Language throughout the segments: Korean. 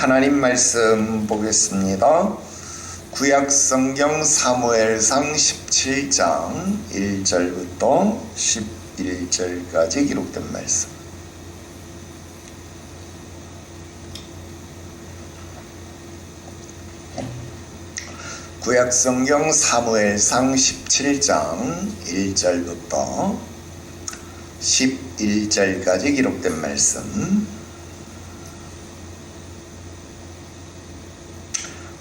하나님 말씀 보겠습니다. 구약성경 사무엘상 17장 1절부터 11절까지 기록된 말씀. 구약성경 사무엘상 17장 1절부터 11절까지 기록된 말씀.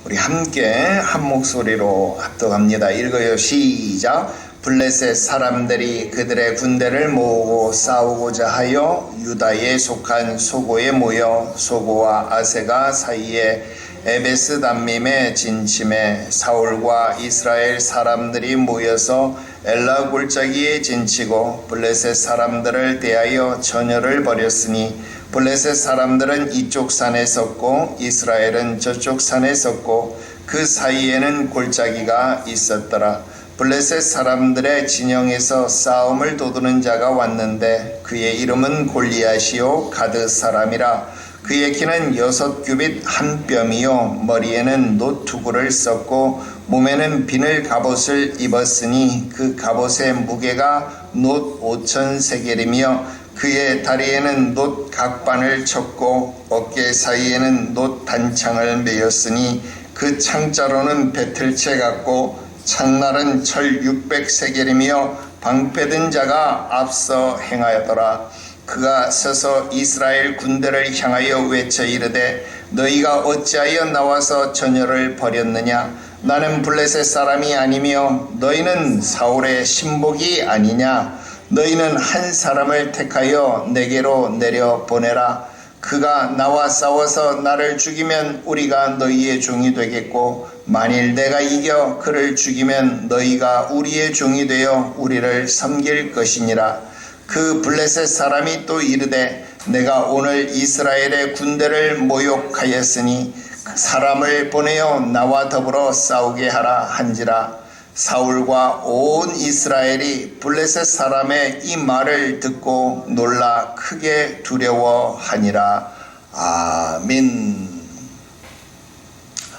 우리 함께 한 목소리로 합독합니다. 읽어요. 시작. 블레셋 사람들이 그들의 군대를 모으고 싸우고자 하여 유다에 속한 소고에 모여 소고와 아세가 사이에 에베스 담밈에 진침해 사울과 이스라엘 사람들이 모여서 엘라 골짜기에 진치고 블레셋 사람들을 대하여 전열을 벌였으니 블레셋 사람들은 이쪽 산에 섰고 이스라엘은 저쪽 산에 섰고 그 사이에는 골짜기가 있었더라. 블레셋 사람들의 진영에서 싸움을 도두는 자가 왔는데 그의 이름은 골리앗이요 가드 사람이라. 그의 키는 6규빗 한 뼘이요 머리에는 노투구를 썼고 몸에는 비늘 갑옷을 입었으니 그 갑옷의 무게가 놋 5,000세겔이며 그의 다리에는 놋 각반을 쳤고 어깨 사이에는 놋 단창을 메었으니 그 창자로는 배틀채 같고 창날은 철 600세겔이며 방패든 자가 앞서 행하였더라. 그가 서서 이스라엘 군대를 향하여 외쳐 이르되 너희가 어찌하여 나와서 전열을 벌였느냐. 나는 블레셋 사람이 아니며 너희는 사울의 신복이 아니냐. 너희는 한 사람을 택하여 내게로 내려보내라. 그가 나와 싸워서 나를 죽이면 우리가 너희의 종이 되겠고 만일 내가 이겨 그를 죽이면 너희가 우리의 종이 되어 우리를 섬길 것이니라. 그 블레셋 사람이 또 이르되 내가 오늘 이스라엘의 군대를 모욕하였으니 사람을 보내어 나와 더불어 싸우게 하라 한지라. 사울과 온 이스라엘이 블레셋 사람의 이 말을 듣고 놀라 크게 두려워하니라. 아멘.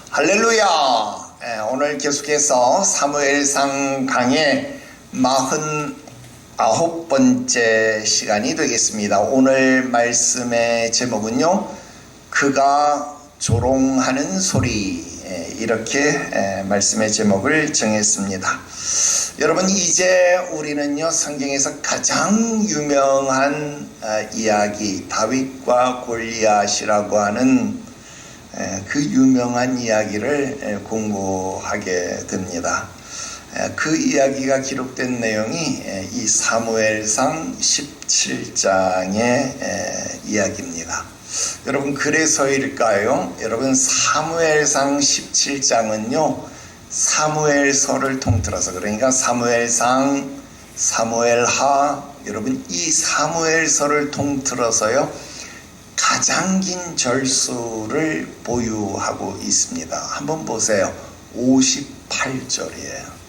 할렐루야. 오늘 계속해서 사무엘상 강의 49번째 시간이 되겠습니다. 오늘 말씀의 제목은요, 그가 조롱하는 소리, 이렇게 말씀의 제목을 정했습니다. 여러분, 이제 우리는요 성경에서 가장 유명한 이야기, 다윗과 골리앗이라고 하는 그 유명한 이야기를 공부하게 됩니다. 그 이야기가 기록된 내용이 이 사무엘상 17장의 이야기입니다. 여러분, 그래서일까요? 여러분, 사무엘상 17장은요 사무엘서를 통틀어서, 그러니까 사무엘상, 사무엘하, 여러분 이 사무엘서를 통틀어서요 가장 긴 절수를 보유하고 있습니다. 한번 보세요. 58절이에요.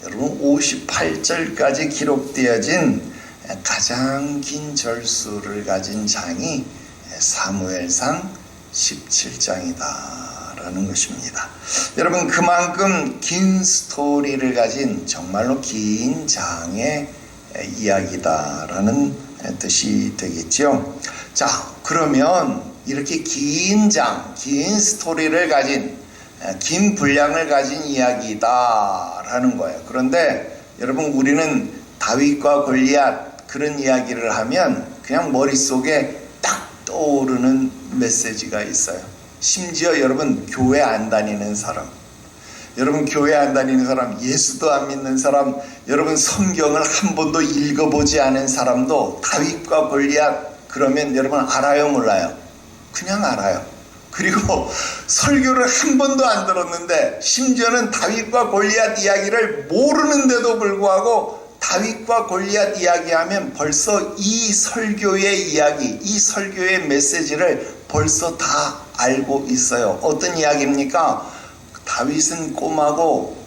여러분, 58절까지 기록되어진 가장 긴 절수를 가진 장이 사무엘상 17장이다라는 것입니다. 여러분, 그만큼 긴 스토리를 가진 정말로 긴 장의 이야기다라는 뜻이 되겠죠. 자, 그러면 이렇게 긴 장, 긴 스토리를 가진, 긴 분량을 가진 이야기다라는 거예요. 그런데 여러분, 우리는 다윗과 골리앗 그런 이야기를 하면 그냥 머릿속에 딱 떠오르는 메시지가 있어요. 심지어 여러분, 교회 안 다니는 사람, 여러분 교회 안 다니는 사람, 예수도 안 믿는 사람, 여러분 성경을 한 번도 읽어보지 않은 사람도 다윗과 골리앗 그러면 여러분 알아요, 몰라요? 그냥 알아요. 그리고 설교를 한 번도 안 들었는데 심지어는 다윗과 골리앗 이야기를 모르는데도 불구하고 다윗과 골리앗 이야기하면 벌써 이 설교의 이야기, 이 설교의 메시지를 벌써 다 알고 있어요. 어떤 이야기입니까? 다윗은 꼬마고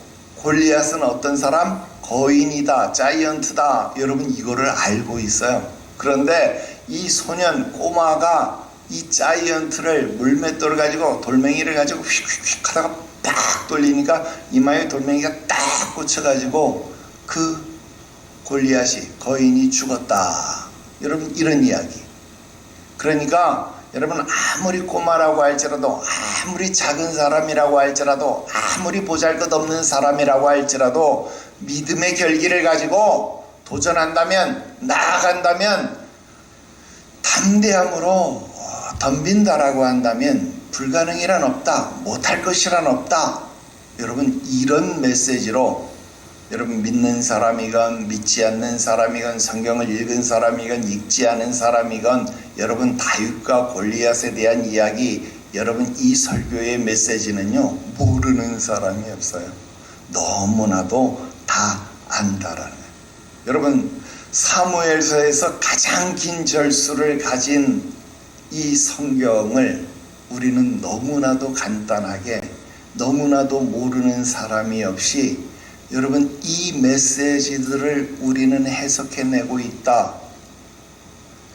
골리앗은 어떤 사람? 거인이다, 자이언트다. 여러분 이거를 알고 있어요. 그런데 이 소년 꼬마가 이 자이언트를 물맷돌을 가지고 돌멩이를 가지고 휙휙휙 하다가 팍 돌리니까 이마에 돌멩이가 딱 꽂혀가지고 그 골리앗이 거인이 죽었다. 여러분 이런 이야기. 그러니까 여러분 아무리 꼬마라고 할지라도 아무리 작은 사람이라고 할지라도 아무리 보잘것없는 사람이라고 할지라도 믿음의 결기를 가지고 도전한다면 나아간다면 담대함으로 덤빈다라고 한다면 불가능이란 없다. 못할 것이란 없다. 여러분 이런 메시지로 여러분 믿는 사람이건 믿지 않는 사람이건 성경을 읽은 사람이건 읽지 않은 사람이건 여러분 다윗과 골리앗에 대한 이야기 여러분 이 설교의 메시지는요 모르는 사람이 없어요. 너무나도 다 안다라는 거예요. 여러분 사무엘서에서 가장 긴 절수를 가진 이 성경을 우리는 너무나도 간단하게 너무나도 모르는 사람이 없이 여러분 이 메시지들을 우리는 해석해내고 있다.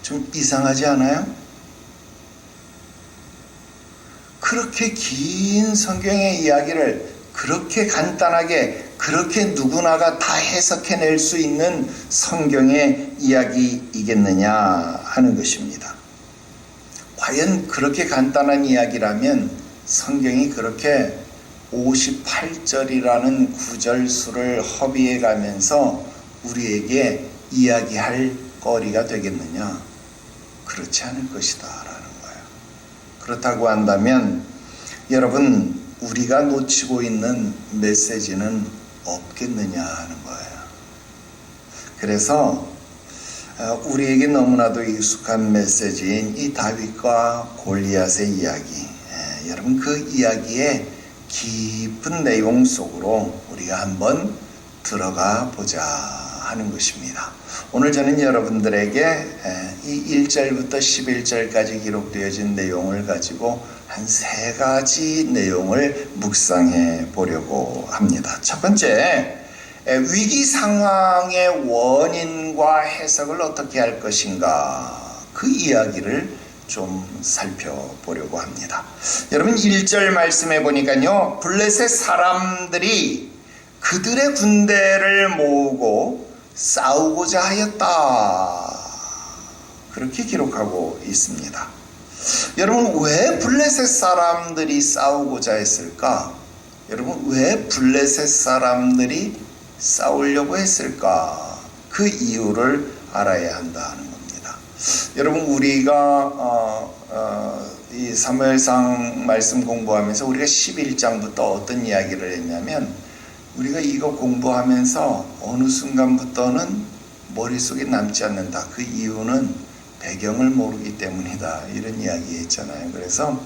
좀 이상하지 않아요? 그렇게 긴 성경의 이야기를 그렇게 간단하게 그렇게 누구나가 다 해석해낼 수 있는 성경의 이야기이겠느냐 하는 것입니다. 과연 그렇게 간단한 이야기라면 성경이 그렇게 58절이라는 구절수를 허비해 가면서 우리에게 이야기할 거리가 되겠느냐? 그렇지 않을 것이다 라는 거예요. 그렇다고 한다면 여러분 우리가 놓치고 있는 메시지는 없겠느냐 하는 거예요. 그래서 우리에게 너무나도 익숙한 메시지인 이 다윗과 골리앗의 이야기, 여러분 그 이야기의 깊은 내용 속으로 우리가 한번 들어가 보자 하는 것입니다. 오늘 저는 여러분들에게 이 1절부터 11절까지 기록되어진 내용을 가지고 한 3가지 내용을 묵상해 보려고 합니다. 첫 번째, 위기 상황의 원인과 해석을 어떻게 할 것인가 그 이야기를 좀 살펴보려고 합니다. 여러분 1절 말씀해 보니까요 블레셋 사람들이 그들의 군대를 모으고 싸우고자 하였다 그렇게 기록하고 있습니다. 여러분 왜 블레셋 사람들이 싸우고자 했을까? 여러분 왜 블레셋 사람들이 싸우려고 했을까? 그 이유를 알아야 한다는 겁니다. 여러분 우리가 이 사무엘상 말씀 공부하면서 우리가 11장부터 어떤 이야기를 했냐면 우리가 이거 공부하면서 어느 순간부터는 머릿속에 남지 않는다. 그 이유는 배경을 모르기 때문이다. 이런 이야기 했잖아요. 그래서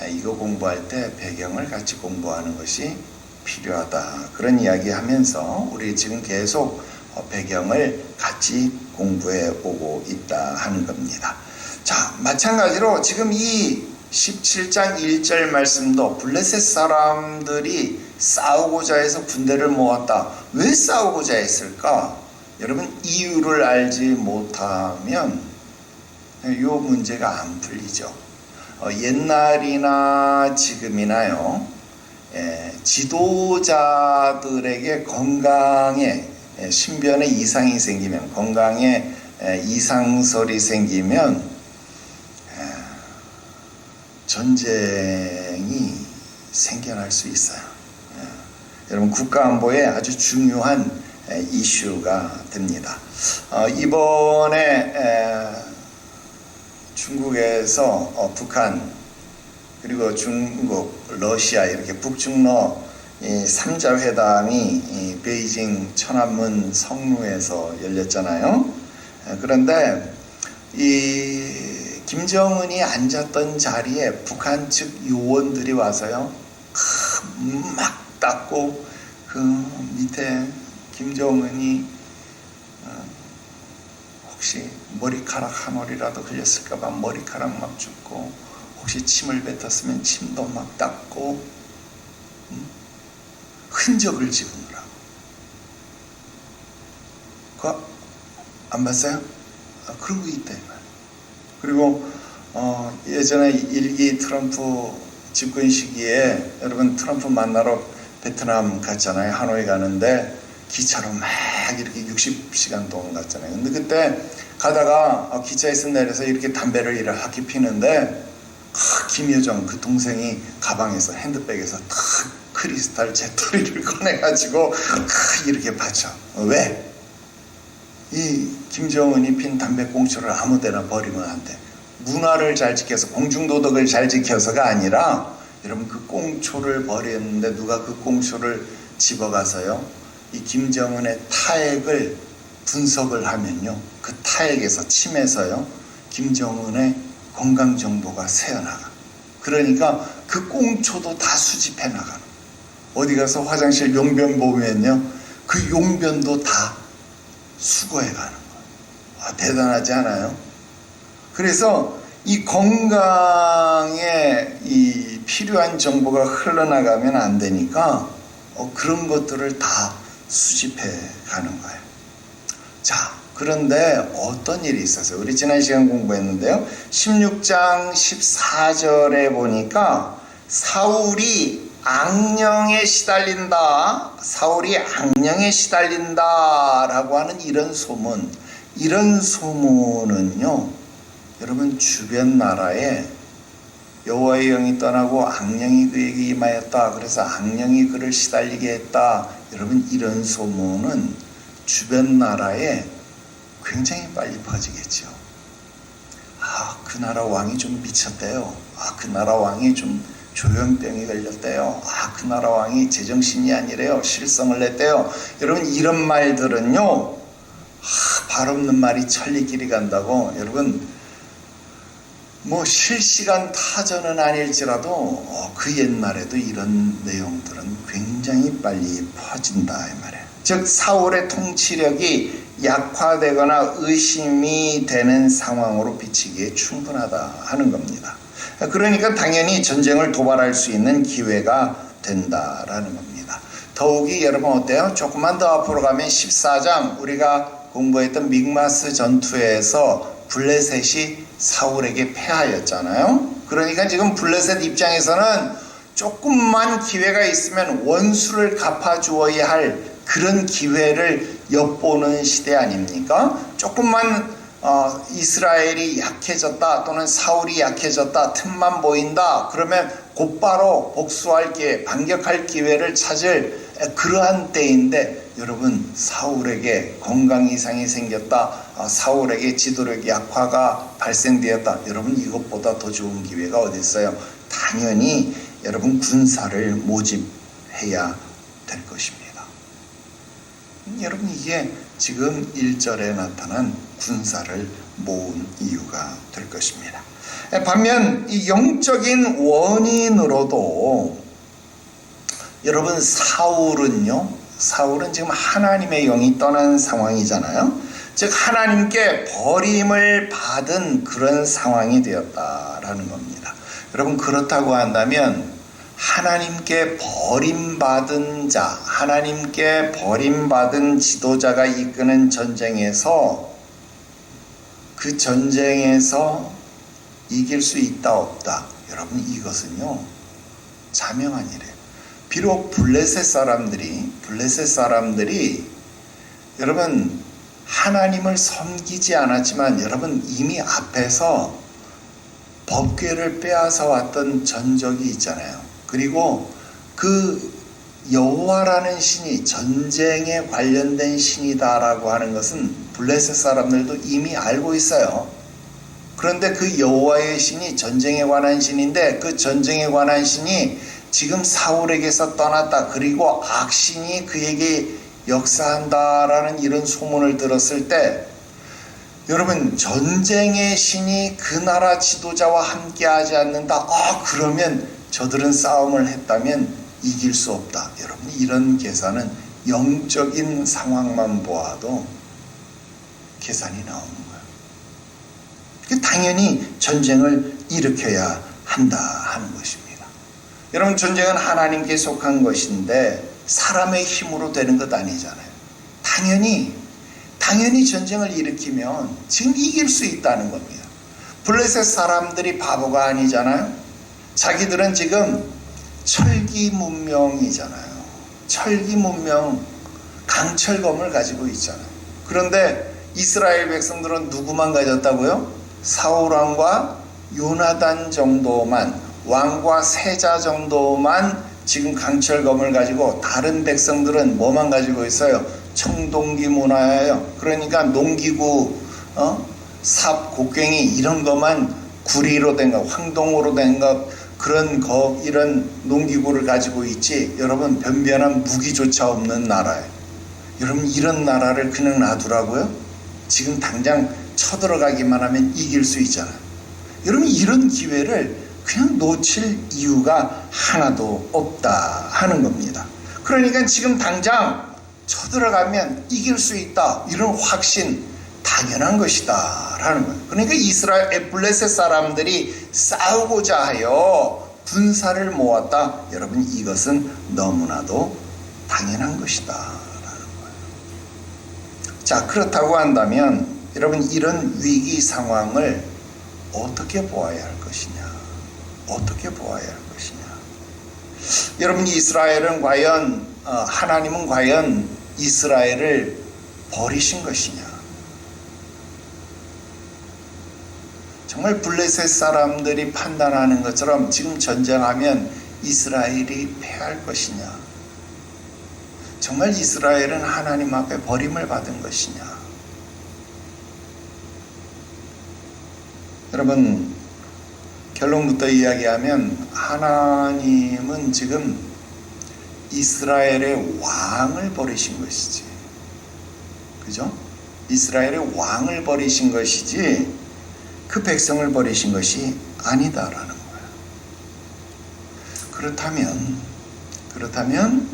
이거 공부할 때 배경을 같이 공부하는 것이 필요하다. 그런 이야기 하면서 우리 지금 계속 배경을 같이 공부해 오고 있다 하는 겁니다. 자, 마찬가지로 지금 이 17장 1절 말씀도 블레셋 사람들이 싸우고자 해서 군대를 모았다. 왜 싸우고자 했을까? 여러분 이유를 알지 못하면 이 문제가 안 풀리죠. 옛날이나 지금이나요 지도자들에게 건강에 신변에 이상이 생기면 건강에 이상설이 생기면 전쟁이 생겨날 수 있어요. 여러분 국가안보에 아주 중요한 이슈가 됩니다. 이번에 중국에서 북한 그리고 중국, 러시아 이렇게 북중러 이 3자 회담이 베이징 천안문 성루에서 열렸잖아요. 그런데 이 김정은이 앉았던 자리에 북한 측 요원들이 와서요 막 닦고 그 밑에 김정은이 혹시 머리카락 한 올이라도 흘렸을까봐 머리카락 막 줍고 혹시 침을 뱉었으면 침도 막 닦고 흔적을 지우느라고. 그거 안 봤어요? 그러고 있다 이 말. 그리고 예전에 1기 트럼프 집권 시기에 여러분 트럼프 만나러 베트남 갔잖아요. 하노이 가는데 기차로 막 이렇게 60시간 동안 갔잖아요. 근데 그때 가다가 기차에서 내려서 이렇게 담배를 이렇게 피는데 김여정 그 동생이 가방에서 핸드백에서 탁 크리스탈 재떨이를 꺼내가지고 이렇게 받쳐. 왜? 이 김정은이 핀 담배꽁초를 아무데나 버리면 안 돼. 문화를 잘 지켜서 공중도덕을 잘 지켜서가 아니라 여러분 그 꽁초를 버렸는데 누가 그 꽁초를 집어가서요 이 김정은의 타액을 분석을 하면요 그 타액에서 침에서요 김정은의 건강 정보가 새어나가. 그러니까 그 꽁초도 다 수집해 나가는. 어디 가서 화장실 용변 보면요 그 용변도 다 수거해 가는 거예요. 대단하지 않아요? 그래서 이 건강에 이 필요한 정보가 흘러나가면 안 되니까 그런 것들을 다 수집해 가는 거예요. 자, 그런데 어떤 일이 있었어요? 우리 지난 시간 공부했는데요. 16장 14절에 보니까 사울이 악령에 시달린다. 사울이 악령에 시달린다 라고 하는 이런 소문. 이런 소문은요. 여러분 주변 나라에 여호와의 영이 떠나고 악령이 그에게 임하였다. 그래서 악령이 그를 시달리게 했다. 여러분 이런 소문은 주변 나라에 굉장히 빨리 퍼지겠죠. 그 나라 왕이 좀 미쳤대요. 그 나라 왕이 좀 조현병이 걸렸대요. 그 나라 왕이 제정신이 아니래요. 실성을 냈대요. 여러분 이런 말들은요. 발 없는 말이 천리길이 간다고. 여러분 뭐 실시간 타전은 아닐지라도 그 옛날에도 이런 내용들은 굉장히 빨리 퍼진다 이 말이에요. 즉 사울의 통치력이 약화되거나 의심이 되는 상황으로 비치기에 충분하다 하는 겁니다. 그러니까 당연히 전쟁을 도발할 수 있는 기회가 된다라는 겁니다. 더욱이 여러분 어때요? 조금만 더 앞으로 가면 14장 우리가 공부했던 믹마스 전투에서 블레셋이 사울에게 패하였잖아요. 그러니까 지금 블레셋 입장에서는 조금만 기회가 있으면 원수를 갚아주어야 할 그런 기회를 엿보는 시대 아닙니까? 조금만 이스라엘이 약해졌다 또는 사울이 약해졌다 틈만 보인다 그러면 곧바로 복수할 기회, 반격할 기회를 찾을 그러한 때인데 여러분 사울에게 건강 이상이 생겼다. 사울에게 지도력 약화가 발생되었다. 여러분 이것보다 더 좋은 기회가 어디 있어요? 당연히 여러분 군사를 모집해야 될 것입니다. 여러분 이게 지금 1절에 나타난 군사를 모은 이유가 될 것입니다. 반면 이 영적인 원인으로도 여러분 사울은 지금 하나님의 영이 떠난 상황이잖아요. 즉 하나님께 버림을 받은 그런 상황이 되었다라는 겁니다. 여러분 그렇다고 한다면 하나님께 버림받은 자, 하나님께 버림받은 지도자가 이끄는 전쟁에서 그 전쟁에서 이길 수 있다 없다. 여러분 이것은요 자명한 일이에요. 비록 블레셋 사람들이 여러분 하나님을 섬기지 않았지만 여러분 이미 앞에서 법궤를 빼앗아 왔던 전적이 있잖아요. 그리고 그 여호와라는 신이 전쟁에 관련된 신이다라고 하는 것은 블레셋 사람들도 이미 알고 있어요. 그런데 그 여호와의 신이 전쟁에 관한 신인데 그 전쟁에 관한 신이 지금 사울에게서 떠났다. 그리고 악신이 그에게 역사한다라는 이런 소문을 들었을 때 여러분 전쟁의 신이 그 나라 지도자와 함께 하지 않는다. 그러면 저들은 싸움을 했다면 이길 수 없다. 여러분 이런 계산은 영적인 상황만 보아도 계산이 나오는 거예요. 당연히 전쟁을 일으켜야 한다 하는 것입니다. 여러분 전쟁은 하나님께 속한 것인데 사람의 힘으로 되는 것 아니잖아요. 당연히 전쟁을 일으키면 지금 이길 수 있다는 겁니다. 블레셋 사람들이 바보가 아니잖아요. 자기들은 지금 철기 문명이잖아요. 철기 문명, 강철검을 가지고 있잖아요. 그런데 이스라엘 백성들은 누구만 가졌다고요? 사울왕과 요나단 정도만, 왕과 세자 정도만 지금 강철검을 가지고, 다른 백성들은 뭐만 가지고 있어요? 청동기 문화예요. 그러니까 농기구, 삽, 곡괭이 이런 것만, 구리로 된 것, 황동으로 된 것, 이런 농기구를 가지고 있지, 여러분 변변한 무기조차 없는 나라예요. 여러분 이런 나라를 그냥 놔두라고요? 지금 당장 쳐들어가기만 하면 이길 수 있잖아요. 여러분 이런 기회를 그냥 놓칠 이유가 하나도 없다 하는 겁니다. 그러니까 지금 당장 쳐들어가면 이길 수 있다, 이런 확신 당연한 것이다 라는 거예요. 그러니까 이스라엘 블레셋 사람들이 싸우고자 하여 군사를 모았다. 여러분 이것은 너무나도 당연한 것이다 라는 거예요. 자, 그렇다고 한다면 여러분 이런 위기 상황을 어떻게 보아야 할 것이냐, 어떻게 보아야 할 것이냐. 여러분 이스라엘은 과연 하나님은 과연 이스라엘을 버리신 것이냐. 정말 블레셋 사람들이 판단하는 것처럼 지금 전쟁하면 이스라엘이 패할 것이냐, 정말 이스라엘은 하나님 앞에 버림을 받은 것이냐. 여러분 결론부터 이야기하면 하나님은 지금 이스라엘의 왕을 버리신 것이지, 그죠? 이스라엘의 왕을 버리신 것이지 그 백성을 버리신 것이 아니다라는 거예요. 그렇다면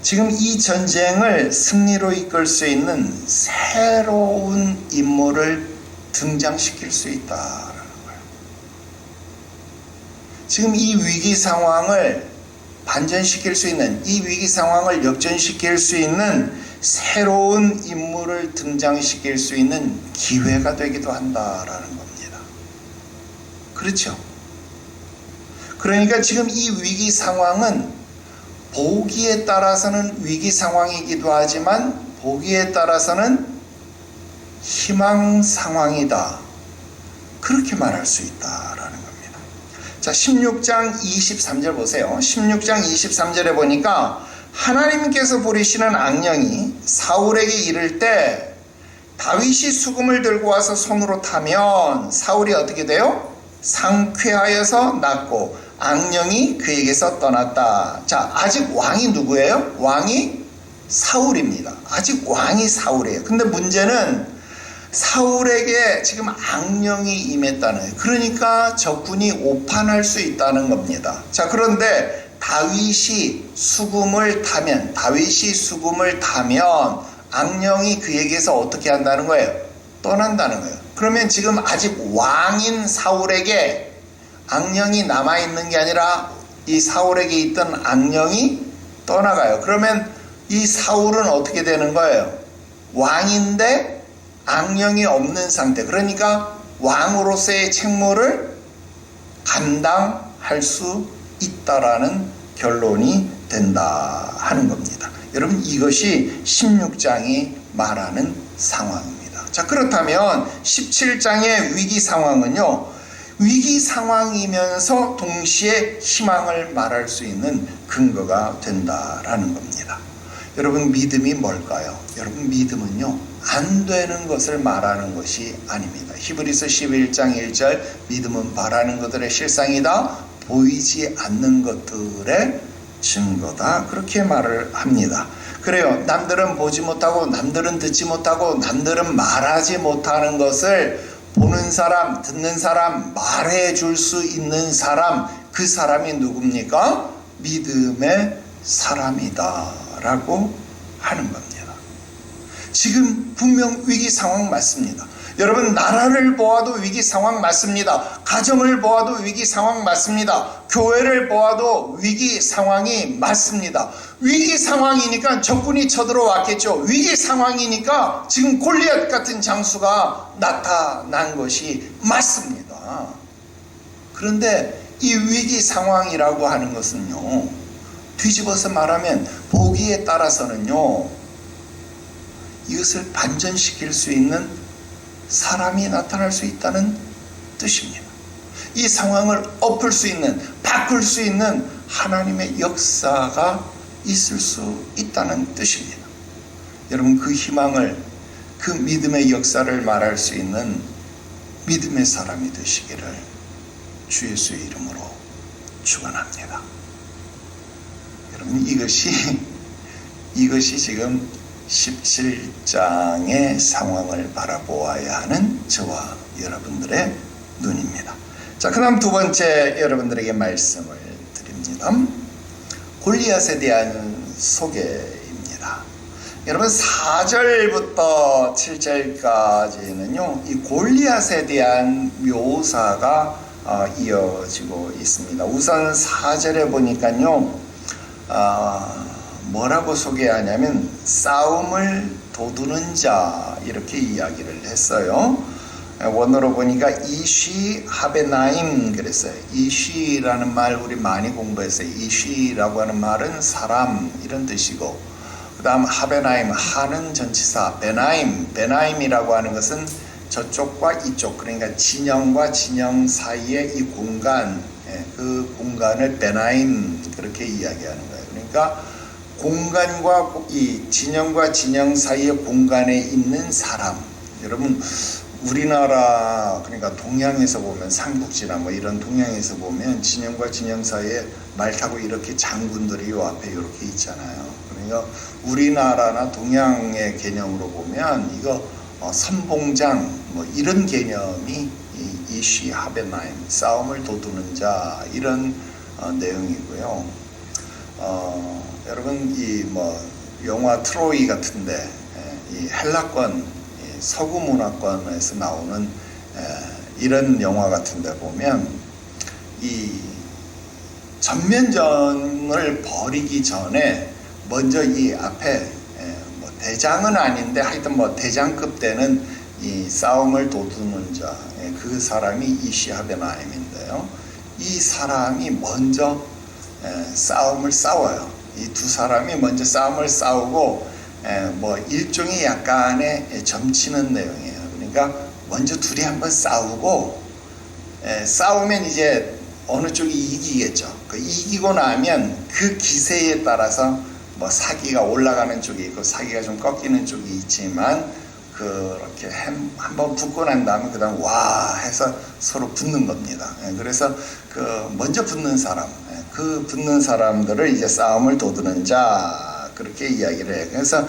지금 이 전쟁을 승리로 이끌 수 있는 새로운 인물을 등장시킬 수 있다라는 거예요. 지금 이 위기 상황을 반전시킬 수 있는, 이 위기 상황을 역전시킬 수 있는 새로운 인물을 등장시킬 수 있는 기회가 되기도 한다라는 겁니다. 그렇죠? 그러니까 지금 이 위기 상황은 보기에 따라서는 위기 상황이기도 하지만 보기에 따라서는 희망 상황이다, 그렇게 말할 수 있다라는 겁니다. 자, 16장 23절 보세요. 16장 23절에 보니까 하나님께서 부리시는 악령이 사울에게 이를 때 다윗이 수금을 들고 와서 손으로 타면 사울이 어떻게 돼요? 상쾌하여서 낫고 악령이 그에게서 떠났다. 자, 아직 왕이 누구예요? 왕이 사울입니다. 아직 왕이 사울이에요. 근데 문제는 사울에게 지금 악령이 임했다는 거예요. 그러니까 적군이 오판할 수 있다는 겁니다. 자, 그런데 다윗이 수금을 타면 악령이 그에게서 어떻게 한다는 거예요? 떠난다는 거예요. 그러면 지금 아직 왕인 사울에게 악령이 남아있는 게 아니라 이 사울에게 있던 악령이 떠나가요. 그러면 이 사울은 어떻게 되는 거예요? 왕인데 악령이 없는 상태. 그러니까 왕으로서의 책무를 감당할 수 있다라는 결론이 된다 하는 겁니다. 여러분 이것이 16장이 말하는 상황입니다. 자, 그렇다면 17장의 위기 상황은요, 위기 상황이면서 동시에 희망을 말할 수 있는 근거가 된다라는 겁니다. 여러분 믿음이 뭘까요? 여러분 믿음은요, 안 되는 것을 말하는 것이 아닙니다. 히브리서 11장 1절 믿음은 바라는 것들의 실상이다, 보이지 않는 것들의 증거다, 그렇게 말을 합니다. 그래요. 남들은 보지 못하고 남들은 듣지 못하고 남들은 말하지 못하는 것을 보는 사람, 듣는 사람, 말해 줄 수 있는 사람, 그 사람이 누굽니까? 믿음의 사람이다 라고 하는 겁니다. 지금 분명 위기 상황 맞습니다. 여러분, 나라를 보아도 위기 상황 맞습니다. 가정을 보아도 위기 상황 맞습니다. 교회를 보아도 위기 상황이 맞습니다. 위기 상황이니까 적군이 쳐들어왔겠죠. 위기 상황이니까 지금 골리앗 같은 장수가 나타난 것이 맞습니다. 그런데 이 위기 상황이라고 하는 것은요, 뒤집어서 말하면 보기에 따라서는요, 이것을 반전시킬 수 있는 사람이 나타날 수 있다는 뜻입니다. 이 상황을 엎을 수 있는, 바꿀 수 있는 하나님의 역사가 있을 수 있다는 뜻입니다. 여러분, 그 희망을, 그 믿음의 역사를 말할 수 있는 믿음의 사람이 되시기를 주 예수의 이름으로 축원합니다. 여러분, 이것이 지금 17장의 상황을 바라보아야 하는 저와 여러분들의 눈입니다. 자, 그 다음 두 번째 여러분들에게 말씀을 드립니다. 골리앗에 대한 소개입니다. 여러분, 4절부터 7절까지는요, 이 골리앗에 대한 묘사가 이어지고 있습니다. 우선 4절에 보니까요, 뭐라고 소개하냐면 싸움을 도두는 자, 이렇게 이야기를 했어요. 원어로 보니까 이쉬 하베나임 그랬어요. 이쉬라는 말 우리 많이 공부했어요. 이쉬라고 하는 말은 사람 이런 뜻이고, 그 다음 하베나임, 하는 전치사, 베나임이라고 하는 것은 저쪽과 이쪽, 그러니까 진영과 진영 사이의 이 공간, 그 공간을 베나임 그렇게 이야기하는 거예요. 그러니까 공간과 이 진영과 진영 사이의 공간에 있는 사람. 여러분, 우리나라, 그러니까 동양에서 보면 삼국지나 뭐 이런 동양에서 보면 진영과 진영 사이에 말 타고 이렇게 장군들이 요 앞에 이렇게 있잖아요. 그러니까 우리나라나 동양의 개념으로 보면 이거 선봉장 뭐 이런 개념이 이쉬 하베나임, 싸움을 도두는 자, 이런 내용이고요. 여러분, 이 뭐 영화 트로이 같은데 이 헬라권, 서구 문화권에서 나오는 이런 영화 같은데 보면 이 전면전을 벌이기 전에 먼저 이 앞에 뭐 대장은 아닌데 하여튼 뭐 대장급 되는 이 싸움을 도두는 자, 그 사람이 이시하베나임인데요. 이 사람이 먼저 싸움을 싸워요. 이 두 사람이 먼저 싸움을 싸우고 뭐 일종의 약간의 점치는 내용이에요. 그러니까 먼저 둘이 한번 싸우고, 싸우면 이제 어느 쪽이 이기겠죠. 그 이기고 나면 그 기세에 따라서 뭐 사기가 올라가는 쪽이 있고 사기가 좀 꺾이는 쪽이 있지만, 그렇게 한번 붙고 난 다음에 그 다음 와 해서 서로 붙는 겁니다. 그래서 그 먼저 붙는 사람, 그 붙는 사람들을 이제 싸움을 도두는 자, 그렇게 이야기를 해요. 그래서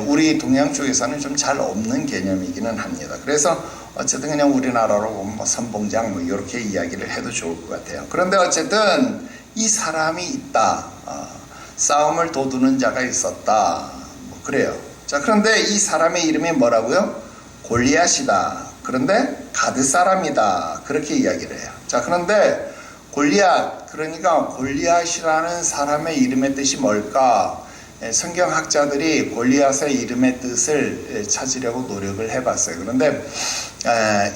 우리 동양 쪽에서는 좀 잘 없는 개념이기는 합니다. 그래서 어쨌든 그냥 우리나라로 보면 뭐 선봉장 뭐 이렇게 이야기를 해도 좋을 것 같아요. 그런데 어쨌든 이 사람이 있다, 싸움을 도두는 자가 있었다, 뭐 그래요. 자, 그런데 이 사람의 이름이 뭐라고요? 골리앗이다. 그런데 가드 사람이다. 그렇게 이야기를 해요. 자, 그런데 골리앗, 그러니까 골리앗이라는 사람의 이름의 뜻이 뭘까? 성경학자들이 골리앗의 이름의 뜻을 찾으려고 노력을 해봤어요. 그런데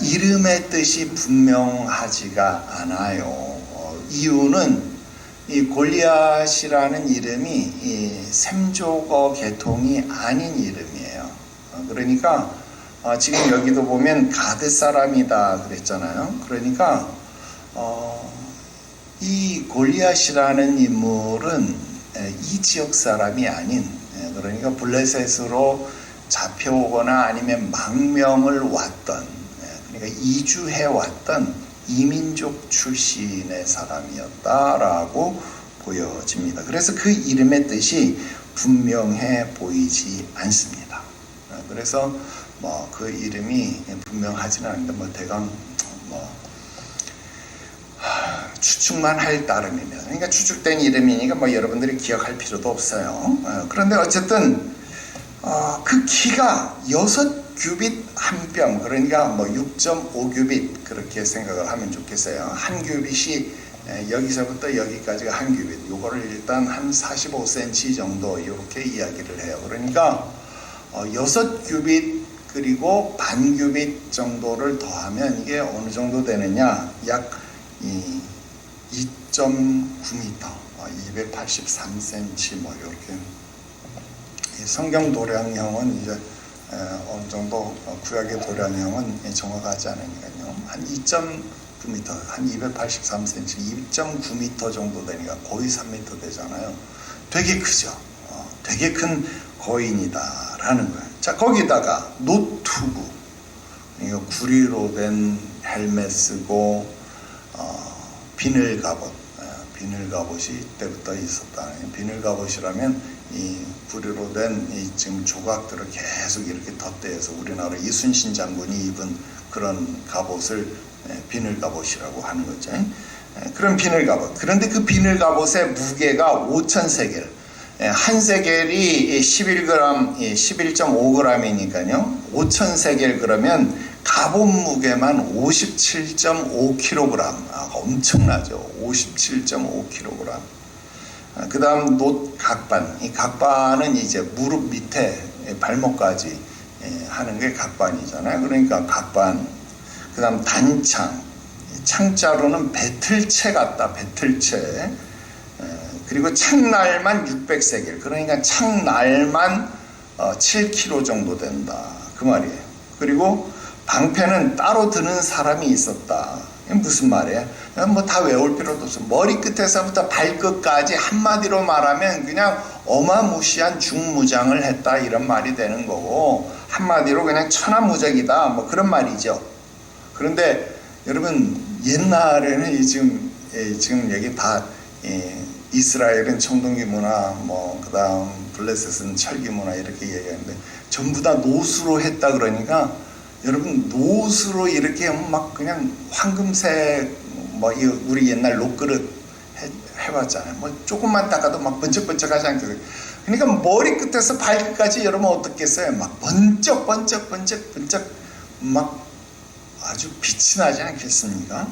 이름의 뜻이 분명하지가 않아요. 이유는 이 골리앗이라는 이름이 이 셈조거 계통이 아닌 이름이에요. 그러니까 지금 여기도 보면 가드 사람이다 그랬잖아요. 그러니까 이 골리앗이라는 인물은 이 지역 사람이 아닌, 그러니까 블레셋으로 잡혀오거나 아니면 망명을 왔던, 그러니까 이주해 왔던 이민족 출신의 사람이었다라고 보여집니다. 그래서 그 이름의 뜻이 분명해 보이지 않습니다. 그래서 뭐 그 이름이 분명하지는 않은데 뭐 대강 뭐 추측만 할 따름이면, 그러니까 추측된 이름이니까 뭐 여러분들이 기억할 필요도 없어요. 그런데 어쨌든 그 키가 6 규빗 한 뼘, 그러니까 뭐 6.5 규빗 그렇게 생각을 하면 좋겠어요. 한 규빗이 여기서부터 여기까지가 한 규빗. 요거를 일단 한 45cm 정도 이렇게 이야기를 해요. 그러니까 6규빗 그리고 반 규빗 정도를 더하면 이게 어느 정도 되느냐? 약 2.9m, 283cm 뭐 이렇게. 성경 도량형은 이제 어느 정도 구약의 도량형은 정확하지 않으니까요. 한 2.9m, 한 283cm, 2.9m 정도 되니까 거의 3m 되잖아요. 되게 크죠. 되게 큰 거인이다라는 거예요. 자, 거기다가 노투부, 그러니까 구리로 된 헬멧 쓰고 비늘 갑옷, 비늘 갑옷이 이때부터 있었다. 비늘 갑옷이라면 이 구리로 된 이 지금 조각들을 계속 이렇게 덧대어서 우리나라 이순신 장군이 입은 그런 갑옷을 비늘 갑옷이라고 하는 거죠. 그런 비늘 갑옷. 그런데 그 비늘 갑옷의 무게가 5,000세겔. 한 세겔이 11g, 11.5g이니까요. 5,000세겔 그러면 갑옷 무게만 57.5kg. 엄청나죠. 57.5kg. 그 다음 놋 각반. 이 각반은 이제 무릎 밑에 발목까지 하는 게 각반이잖아요. 그러니까 각반. 그 다음 단창. 창자로는 배틀채 같다. 배틀채. 그리고 창날만 600세겔. 그러니까 창날만 7kg 정도 된다. 그 말이에요. 그리고 방패는 따로 드는 사람이 있었다. 이게 무슨 말이에요? 뭐 다 외울 필요도 없어. 머리끝에서부터 발끝까지 한마디로 말하면 그냥 어마무시한 중무장을 했다 이런 말이 되는 거고, 한마디로 그냥 천하무적이다 뭐 그런 말이죠. 그런데 여러분 옛날에는 지금 얘기 다 이스라엘은 청동기 문화, 뭐 그다음 블레셋은 철기 문화 이렇게 얘기하는데 전부 다 노수로 했다 그러니까 여러분 노수로 이렇게 막 그냥 황금색 뭐 우리 옛날 녹그릇 해봤잖아요. 뭐 조금만 닦아도 막 번쩍번쩍하지 않겠어요. 그러니까 머리 끝에서 발끝까지 여러분 어떻겠어요? 막 번쩍 막 아주 빛이 나지 않겠습니까?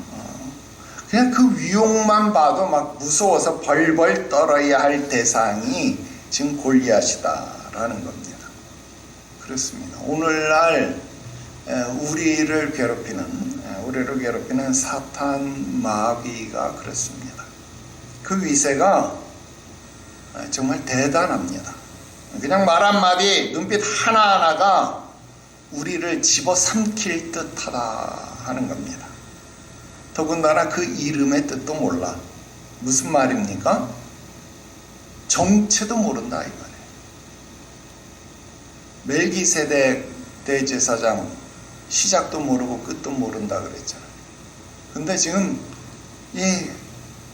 그냥 그 위용만 봐도 막 무서워서 벌벌 떨어야 할 대상이 지금 골리앗이다라는 겁니다. 그렇습니다. 오늘날 우리를 괴롭히는 사탄 마귀가 그렇습니다. 그 위세가 정말 대단합니다. 그냥 말 한마디, 눈빛 하나하나가 우리를 집어삼킬 듯하다 하는 겁니다. 더군다나 그 이름의 뜻도 몰라. 무슨 말입니까? 정체도 모른다 이 말이에요. 멜기세덱 대제사장 시작도 모르고 끝도 모른다 그랬잖아요. 근데 지금 이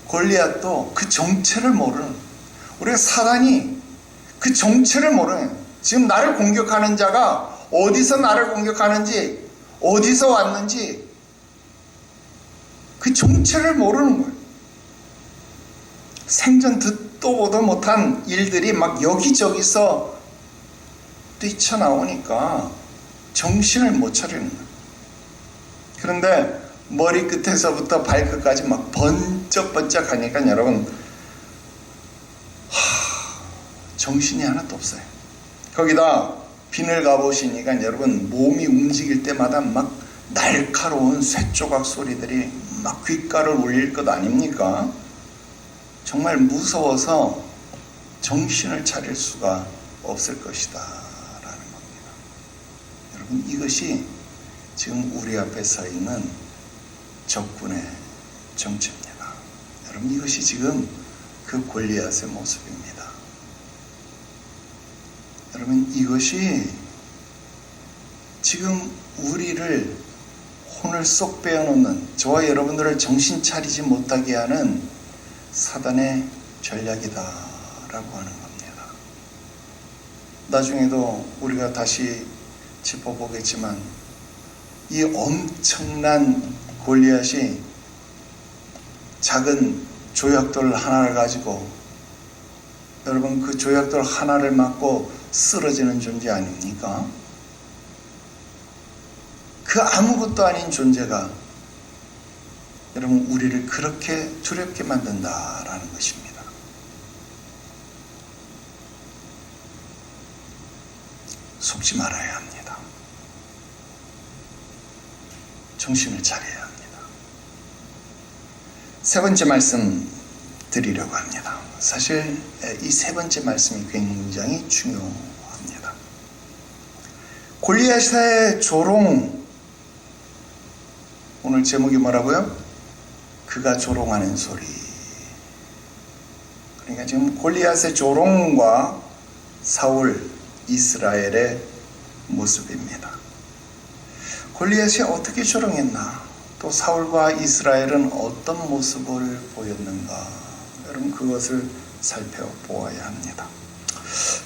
골리앗도 그 정체를 모르는, 우리가 사단이 그 정체를 모르는, 지금 나를 공격하는 자가 어디서 나를 공격하는지, 어디서 왔는지 그 정체를 모르는 거예요. 생전 듣도 보도 못한 일들이 막 여기저기서 뛰쳐나오니까 정신을 못 차리는 거예요. 그런데 머리끝에서부터 발끝까지 막 번쩍번쩍 하니까 여러분 정신이 하나도 없어요. 거기다 비늘 갑옷이니까 여러분 몸이 움직일 때마다 막 날카로운 쇠조각 소리들이 막 귓가를 울릴 것 아닙니까? 정말 무서워서 정신을 차릴 수가 없을 것이다 라는 겁니다. 여러분 이것이 지금 우리 앞에 서 있는 적군의 정체입니다. 여러분 이것이 지금 그 골리앗의 모습입니다. 여러분 이것이 지금 우리를 혼을 쏙 빼어놓는, 저와 여러분들을 정신 차리지 못하게 하는 사단의 전략이다 라고 하는 겁니다. 나중에도 우리가 다시 짚어보겠지만 이 엄청난 골리앗이 작은 조약돌 하나를 가지고 여러분 그 조약돌 하나를 맞고 쓰러지는 존재 아닙니까? 그 아무것도 아닌 존재가 여러분 우리를 그렇게 두렵게 만든다라는 것입니다. 속지 말아야 합니다. 정신을 차려야 합니다. 세 번째 말씀 드리려고 합니다. 사실 이 세 번째 말씀이 굉장히 중요합니다. 골리앗의 조롱, 오늘 제목이 뭐라고요? 그가 조롱하는 소리. 그러니까 지금 골리앗의 조롱과 사울, 이스라엘의 모습입니다. 골리앗이 어떻게 조롱했나? 또 사울과 이스라엘은 어떤 모습을 보였는가? 여러분 그것을 살펴보아야 합니다.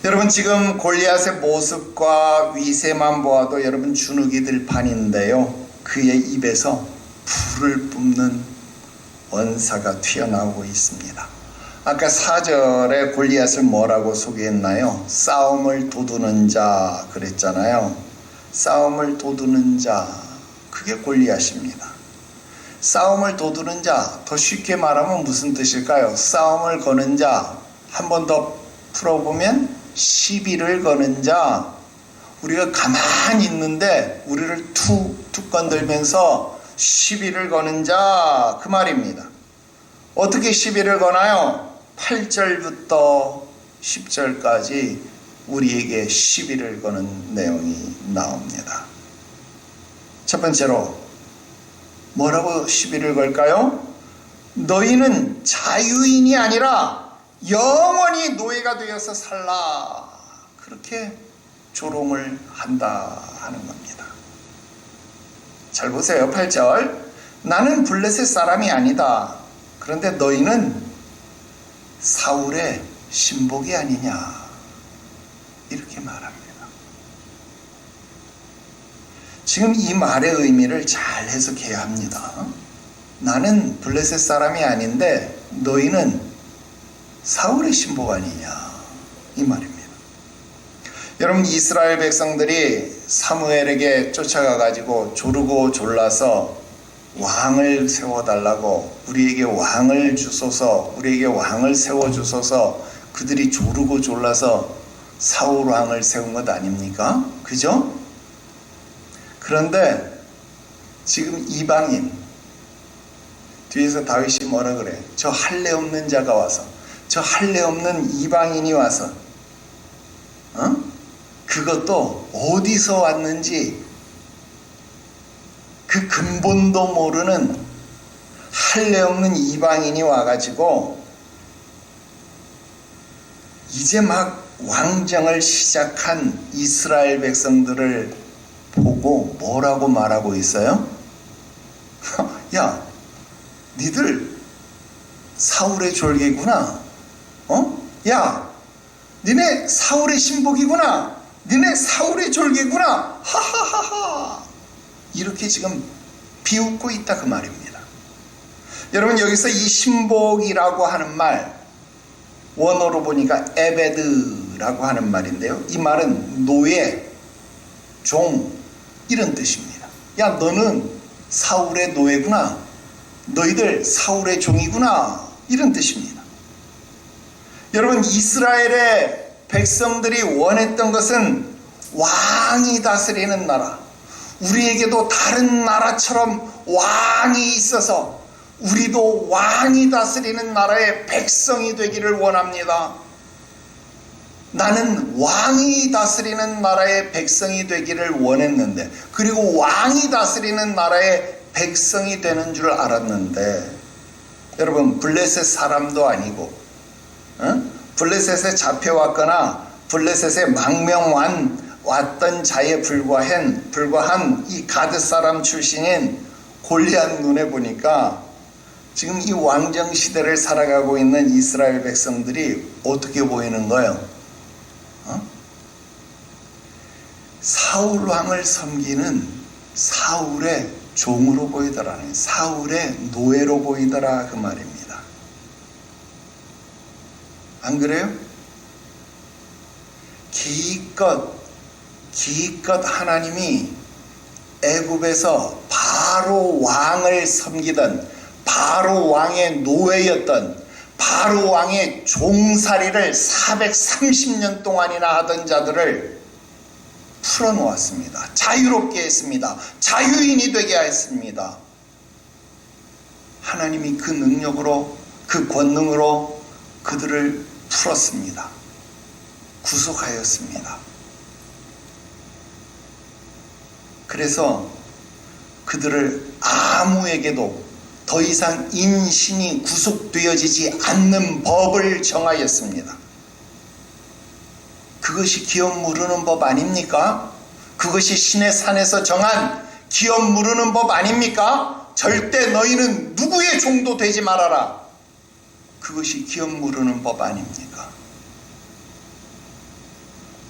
여러분 지금 골리앗의 모습과 위세만 보아도 여러분 주눅이 들 판인데요. 그의 입에서 불을 뿜는 원사가 튀어나오고 있습니다. 아까 4절에 골리앗을 뭐라고 소개했나요? 싸움을 도두는 자 그랬잖아요. 싸움을 도두는 자, 그게 골리앗입니다. 싸움을 도두는 자, 더 쉽게 말하면 무슨 뜻일까요? 싸움을 거는 자, 한 번 더 풀어보면 시비를 거는 자. 우리가 가만히 있는데 우리를 툭툭 건들면서 시비를 거는 자, 그 말입니다. 어떻게 시비를 거나요? 8절부터 10절까지 우리에게 시비를 거는 내용이 나옵니다. 첫 번째로 뭐라고 시비를 걸까요? 너희는 자유인이 아니라 영원히 노예가 되어서 살라. 그렇게 조롱을 한다 하는 겁니다. 잘 보세요. 8절. 나는 블레셋 사람이 아니다. 그런데 너희는 사울의 신복이 아니냐. 이렇게 말합니다. 지금 이 말의 의미를 잘 해석해야 합니다. 나는 블레셋 사람이 아닌데 너희는 사울의 신복 아니냐. 이 말입니다. 여러분 이스라엘 백성들이 사무엘에게 쫓아가가지고 조르고 졸라서 왕을 세워달라고, 우리에게 왕을 주소서, 우리에게 왕을 세워주소서, 그들이 조르고 졸라서 사울 왕을 세운 것 아닙니까? 그죠? 그런데 지금 이방인, 뒤에서 다윗이 뭐라 그래? 저 할례 없는 자가 와서, 저 할례 없는 이방인이 와서 그것도 어디서 왔는지 그 근본도 모르는 할례 없는 이방인이 와가지고 이제 막 왕정을 시작한 이스라엘 백성들을 보고 뭐라고 말하고 있어요? 야, 니들 사울의 졸개구나. 야, 니네 사울의 신복이구나. 니네 사울의 졸개구나. 하하하하. 이렇게 지금 비웃고 있다 그 말입니다. 여러분 여기서 이 신복이라고 하는 말, 원어로 보니까 에베드라고 하는 말인데요. 이 말은 노예, 종 이런 뜻입니다. 야, 너는 사울의 노예구나. 너희들 사울의 종이구나. 이런 뜻입니다. 여러분 이스라엘의 백성들이 원했던 것은 왕이 다스리는 나라, 우리에게도 다른 나라처럼 왕이 있어서 우리도 왕이 다스리는 나라의 백성이 되기를 원합니다. 나는 왕이 다스리는 나라의 백성이 되기를 원했는데, 그리고 왕이 다스리는 나라의 백성이 되는 줄 알았는데, 여러분 블레셋 사람도 아니고 블레셋에 잡혀왔거나 블레셋에 망명 왔던 자에 불과한 이 가드 사람 출신인 골리앗 눈에 보니까 지금 이 왕정 시대를 살아가고 있는 이스라엘 백성들이 어떻게 보이는 거예요? 사울 왕을 섬기는 사울의 종으로 보이더라는, 사울의 노예로 보이더라 그 말입니다. 안 그래요? 기껏 하나님이 애굽에서 바로 왕을 섬기던, 바로 왕의 노예였던, 바로 왕의 종살이를 430년 동안이나 하던 자들을 풀어놓았습니다. 자유롭게 했습니다. 자유인이 되게 했습니다. 하나님이 그 능력으로, 그 권능으로 그들을 풀었습니다. 구속하였습니다. 그래서 그들을 아무에게도 더 이상 인신이 구속되어지지 않는 법을 정하였습니다. 그것이 기업 무르는 법 아닙니까? 그것이 신의 산에서 정한 기업 무르는 법 아닙니까? 절대 너희는 누구의 종도 되지 말아라. 그것이 기업 무르는 법 아닙니까?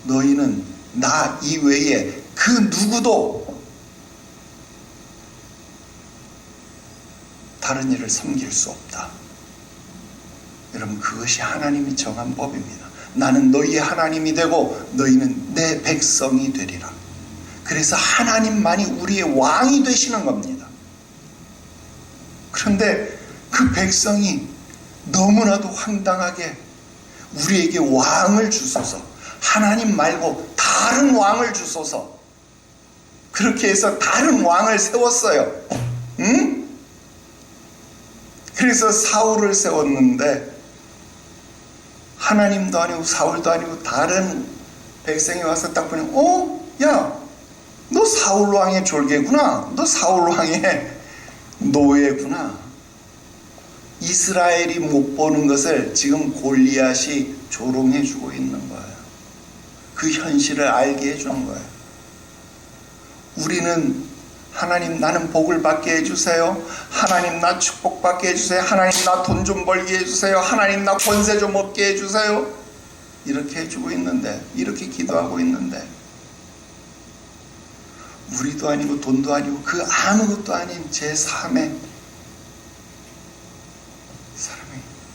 너희는 나 이외에 그 누구도 다른 일을 섬길 수 없다. 여러분, 그것이 하나님이 정한 법입니다. 나는 너희의 하나님이 되고 너희는 내 백성이 되리라. 그래서 하나님만이 우리의 왕이 되시는 겁니다. 그런데 그 백성이 너무나도 황당하게 우리에게 왕을 주소서, 하나님 말고 다른 왕을 주소서, 그렇게 해서 다른 왕을 세웠어요. 응? 그래서 사울을 세웠는데 하나님도 아니고 사울도 아니고 다른 백성이 와서 딱 보니, 야, 너 사울 왕의 졸개구나. 너 사울 왕의 노예구나. 이스라엘이 못 보는 것을 지금 골리앗이 조롱해 주고 있는 거예요. 그 현실을 알게 해주는 거예요. 우리는 하나님, 나는 복을 받게 해주세요. 하나님, 나 축복 받게 해주세요. 하나님, 나 돈 좀 벌게 해주세요. 하나님, 나 권세 좀 얻게 해주세요. 이렇게 해주고 있는데, 이렇게 기도하고 있는데, 우리도 아니고 돈도 아니고 그 아무것도 아닌 제 삶에 사람이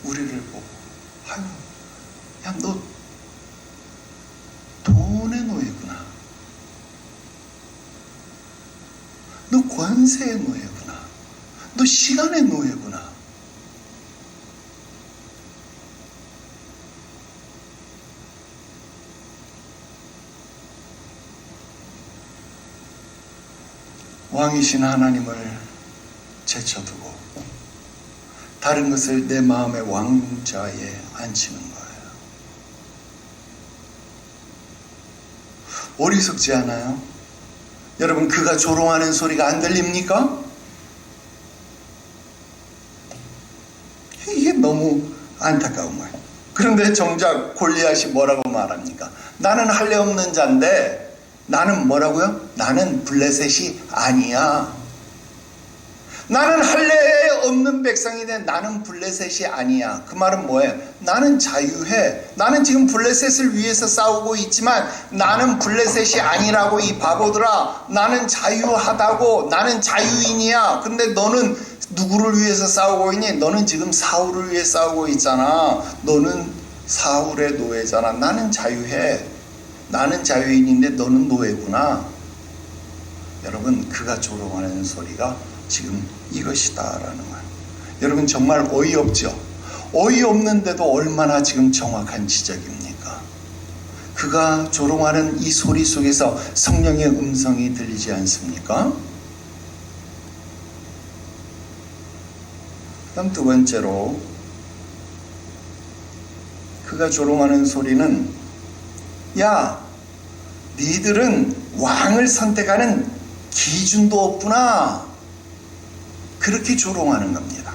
우리를 보고, 아유, 야, 너 돈의 노예구나. 너 권세의 노예구나. 너 시간의 노예구나. 왕이신 하나님을 제쳐두고 다른 것을 내 마음의 왕좌에 앉히는 거예요. 어리석지 않아요? 여러분, 그가 조롱하는 소리가 안 들립니까? 이게 너무 안타까운 거예요. 그런데 정작 골리앗이 뭐라고 말합니까? 나는 할례 없는 자인데, 나는 뭐라고요? 나는 블레셋이 아니야. 나는 할례 없는 백성인데 나는 블레셋이 아니야. 그 말은 뭐예요? 나는 자유해. 나는 지금 블레셋을 위해서 싸우고 있지만 나는 블레셋이 아니라고, 이 바보들아. 나는 자유하다고. 나는 자유인이야. 근데 너는 누구를 위해서 싸우고 있니? 너는 지금 사울을 위해 싸우고 있잖아. 너는 사울의 노예잖아. 나는 자유해. 나는 자유인인데 너는 노예구나. 여러분, 그가 조롱하는 소리가 지금 이것이다라는 거예요. 여러분, 정말 어이없죠? 어이없는데도 얼마나 지금 정확한 지적입니까? 그가 조롱하는 이 소리 속에서 성령의 음성이 들리지 않습니까? 그다음 두 번째로, 그가 조롱하는 소리는, 야, 니들은 왕을 선택하는 기준도 없구나. 그렇게 조롱하는 겁니다.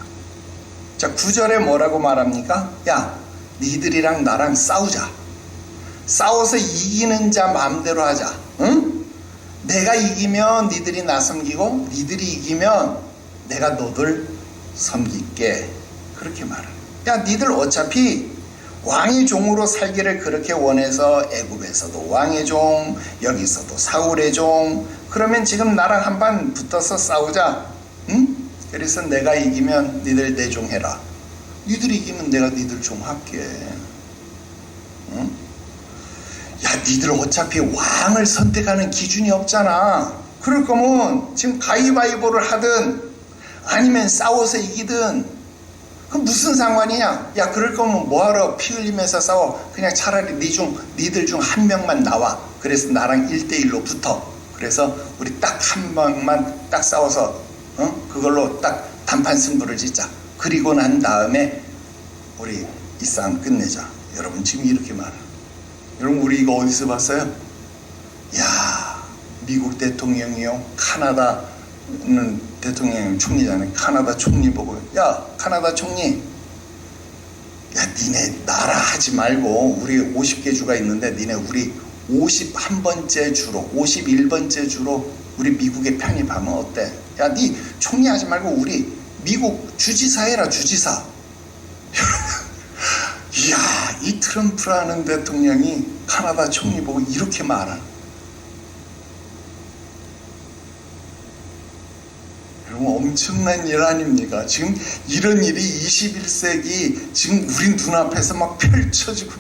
자, 9절에 뭐라고 말합니까? 야, 니들이랑 나랑 싸우자. 싸워서 이기는 자 마음대로 하자. 응? 내가 이기면 니들이 나 섬기고, 니들이 이기면 내가 너들 섬길게. 그렇게 말해요. 야, 니들 어차피 왕의 종으로 살기를 그렇게 원해서 애굽에서도 왕의 종, 여기서도 사울의 종. 그러면 지금 나랑 한판 붙어서 싸우자. 응? 그래서 내가 이기면 니들 내 종 해라. 니들 이기면 내가 니들 종 할게. 응? 야, 니들 어차피 왕을 선택하는 기준이 없잖아. 그럴 거면 지금 가위바위보를 하든 아니면 싸워서 이기든 그 무슨 상관이냐? 야, 그럴 거면 뭐하러 피 흘리면서 싸워? 그냥 차라리 니들 중 한 명만 나와. 그래서 나랑 1대1로 붙어. 그래서 우리 딱 한 명만 딱 싸워서 그걸로 딱 단판 승부를 짓자. 그리고 난 다음에 우리 이 싸움 끝내자. 여러분 지금 이렇게 말해요. 여러분 우리 이거 어디서 봤어요? 야, 미국 대통령이요, 카나다는 대통령 총리잖아요. 카나다 총리 보고, 야, 카나다 총리, 야, 니네 나라 하지 말고 우리 50개 주가 있는데 니네 우리 51번째 주로 51번째 주로 우리 미국에 편입하면 어때? 야, 니 총리 하지 말고 우리 미국 주지사 해라, 주지사. 이야, 이 트럼프라는 대통령이 카나다 총리 보고 이렇게 말하는. 여러분 엄청난 일 아닙니까? 지금 이런 일이 21세기 지금 우리 눈앞에서 막 펼쳐지고,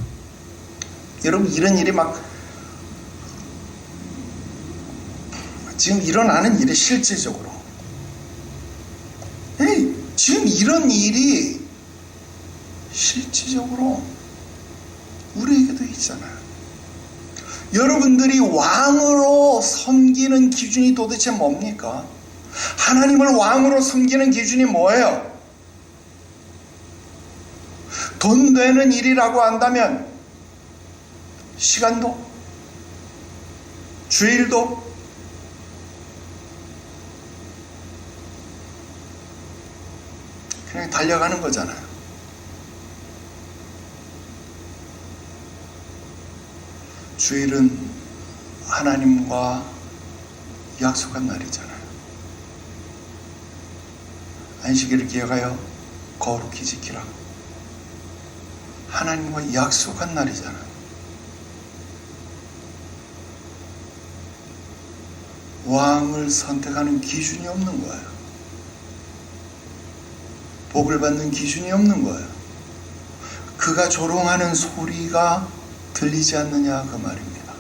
여러분 이런 일이 막 지금 일어나는 일이 실제적으로, 지금 이런 일이 실질적으로 우리에게도 있잖아요. 여러분들이 왕으로 섬기는 기준이 도대체 뭡니까? 하나님을 왕으로 섬기는 기준이 뭐예요? 돈 되는 일이라고 한다면 시간도, 주일도, 그냥 달려가는 거잖아요. 주일은 하나님과 약속한 날이잖아요. 안식일을 기억하여 거룩히 지키라. 하나님과 약속한 날이잖아요. 왕을 선택하는 기준이 없는 거예요. 복을 받는 기준이 없는 거예요. 그가 조롱하는 소리가 들리지 않느냐 그 말입니다.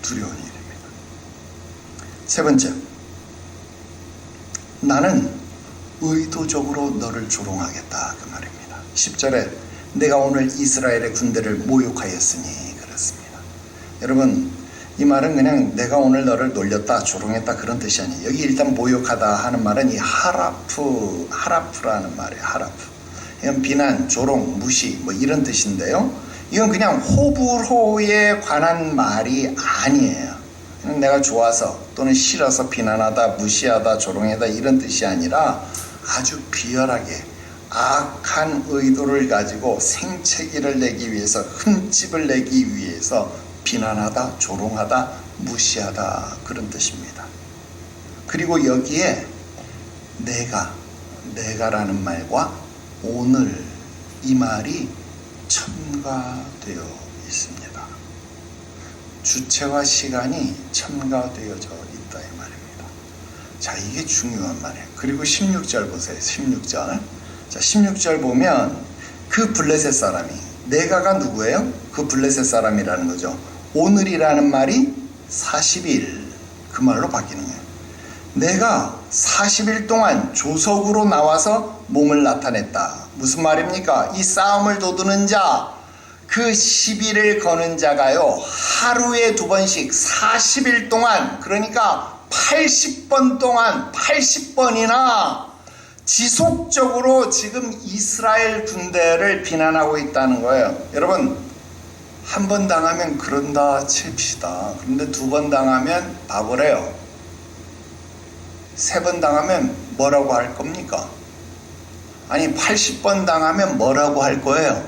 두려운 일입니다. 세 번째, 나는 의도적으로 너를 조롱하겠다 그 말입니다. 10절에 내가 오늘 이스라엘의 군대를 모욕하였으니 그렇습니다. 여러분 이 말은 그냥 내가 오늘 너를 놀렸다, 조롱했다 그런 뜻이 아니에요. 여기 일단 모욕하다 하는 말은 이 하라프라는 말이에요. 하라프. 이건 비난, 조롱, 무시 뭐 이런 뜻인데요. 이건 그냥 호불호에 관한 말이 아니에요. 그냥 내가 좋아서 또는 싫어서 비난하다, 무시하다, 조롱하다 이런 뜻이 아니라 아주 비열하게 악한 의도를 가지고 생채기를 내기 위해서, 흠집을 내기 위해서 비난하다, 조롱하다, 무시하다 그런 뜻입니다. 그리고 여기에 내가라는 말과 오늘 이 말이 첨가되어 있습니다. 주체와 시간이 첨가되어져 있다 이 말입니다. 자, 이게 중요한 말이에요. 그리고 16절 보세요. 16절. 자, 16절 보면 그 블레셋 사람이, 내가가 누구예요? 그 블레셋 사람이라는 거죠. 오늘이라는 말이 40일 그 말로 바뀌는 거예요. 내가 40일 동안 조석으로 나와서 몸을 나타냈다. 무슨 말입니까? 이 싸움을 도두는 자, 그 시비를 거는 자가요, 하루에 2번씩 40일 동안, 그러니까 80번 동안 80번이나 지속적으로 지금 이스라엘 군대를 비난하고 있다는 거예요. 여러분, 한 번 당하면 그런다 칩시다. 그런데 2번 당하면 바보래요. 3번 당하면 뭐라고 할 겁니까? 아니 80번 당하면 뭐라고 할 거예요?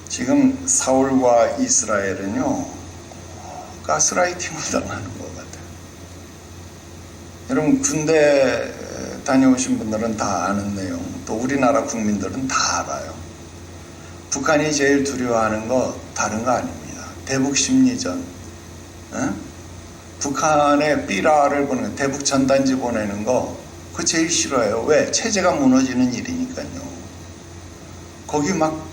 지금 사울과 이스라엘은요, 가스라이팅을 당하는 것 같아요. 여러분 군대 다녀오신 분들은 다 아는 내용, 또 우리나라 국민들은 다 알아요. 북한이 제일 두려워하는 거 다른 거 아닙니다. 대북 심리전, 북한의 삐라를 보는 거, 대북 전단지 보내는 거, 그거 제일 싫어해요. 왜? 체제가 무너지는 일이니까요. 거기 막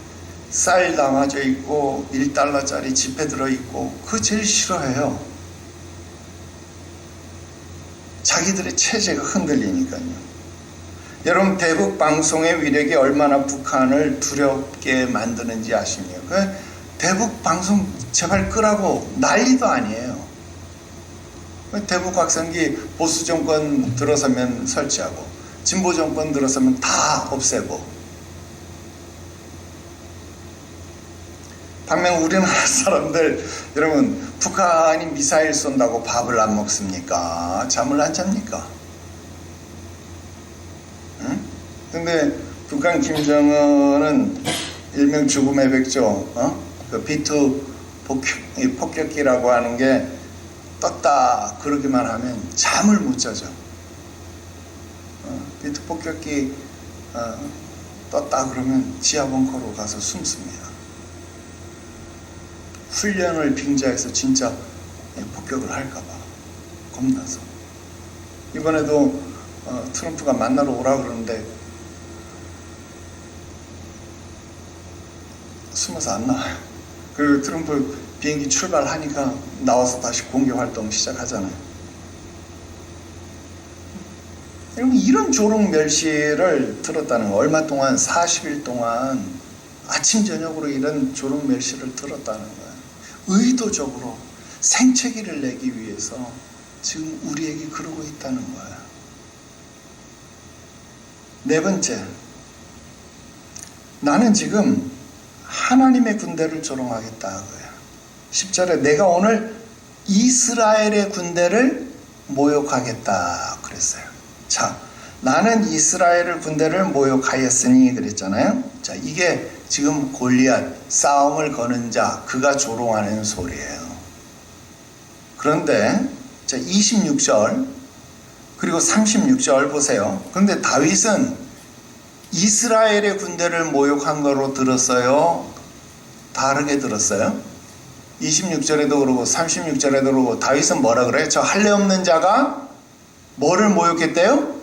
쌀 담아져 있고 1달러짜리 지폐 들어있고 그거 제일 싫어해요. 자기들의 체제가 흔들리니까요. 여러분, 대북 방송의 위력이 얼마나 북한을 두렵게 만드는지 아십니까? 대북 방송 제발 끄라고 난리도 아니에요. 대북 확성기 보수 정권 들어서면 설치하고 진보 정권 들어서면 다 없애고, 반면 우리나라 사람들, 여러분, 북한이 미사일 쏜다고 밥을 안 먹습니까? 잠을 안 잡니까? 응? 근데 북한 김정은은 일명 죽음의 백조, 그 B2 폭격기라고 하는 게 떴다 그러기만 하면 잠을 못 자죠. B2 폭격기 떴다 그러면 지하 벙커로 가서 숨습니다. 훈련을 빙자해서 진짜 폭격을 할까봐 겁나서. 이번에도 트럼프가 만나러 오라 그러는데 숨어서 안 나와요. 그리고 트럼프 비행기 출발하니까 나와서 다시 공개 활동 시작하잖아요. 여러분, 이런 조롱 멸시를 들었다는 거, 얼마 동안 40일 동안 아침 저녁으로 이런 조롱 멸시를 들었다는 거예요. 의도적으로 생채기를 내기 위해서 지금 우리에게 그러고 있다는 거예요. 네 번째, 나는 지금 하나님의 군대를 조롱하겠다. 10절에 내가 오늘 이스라엘의 군대를 모욕하겠다 그랬어요. 자, 나는 이스라엘의 군대를 모욕하였으니 그랬잖아요. 자, 이게 지금 골리앗, 싸움을 거는 자, 그가 조롱하는 소리예요. 그런데 자, 26절 그리고 36절 보세요. 그런데 다윗은 이스라엘의 군대를 모욕한 거로 들었어요? 다르게 들었어요? 26절에도 그러고 36절에도 그러고 다윗은 뭐라 그래요? 저 할례 없는 자가 뭐를 모욕했대요?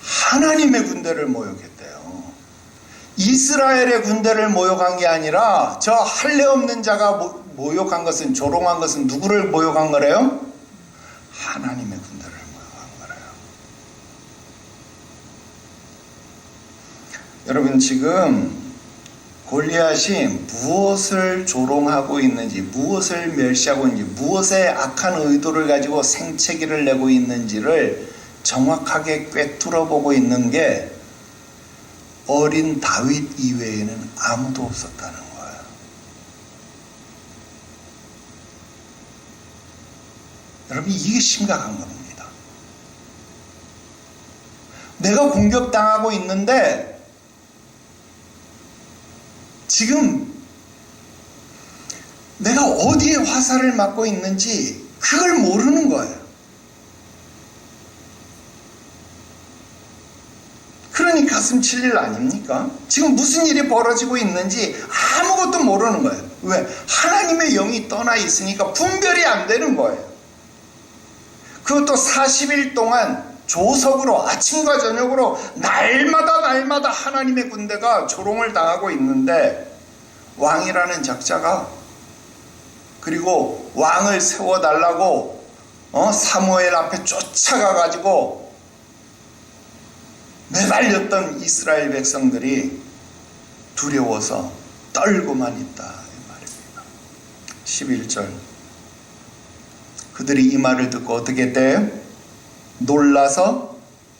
하나님의 군대를 모욕했대요. 이스라엘의 군대를 모욕한 게 아니라 저 할례 없는 자가 모욕한 것은, 조롱한 것은 누구를 모욕한 거래요? 하나님의 군대를 모욕한 거래요. 여러분, 지금 골리앗이 무엇을 조롱하고 있는지, 무엇을 멸시하고 있는지, 무엇의 악한 의도를 가지고 생채기를 내고 있는지를 정확하게 꿰뚫어 보고 있는 게 어린 다윗 이외에는 아무도 없었다는 거예요. 여러분, 이게 심각한 겁니다. 내가 공격당하고 있는데 지금 내가 어디에 화살을 맞고 있는지 그걸 모르는 거예요. 그러니 가슴 칠 일 아닙니까? 지금 무슨 일이 벌어지고 있는지 아무것도 모르는 거예요. 왜? 하나님의 영이 떠나 있으니까 분별이 안 되는 거예요. 그것도 40일 동안 조석으로 아침과 저녁으로 날마다 하나님의 군대가 조롱을 당하고 있는데, 왕이라는 작자가, 그리고 왕을 세워달라고 사무엘 앞에 쫓아가 가지고 매달렸던 이스라엘 백성들이 두려워서 떨고만 있다 이 말입니다. 11절, 그들이 이 말을 듣고 어떻게 했대요? 놀라서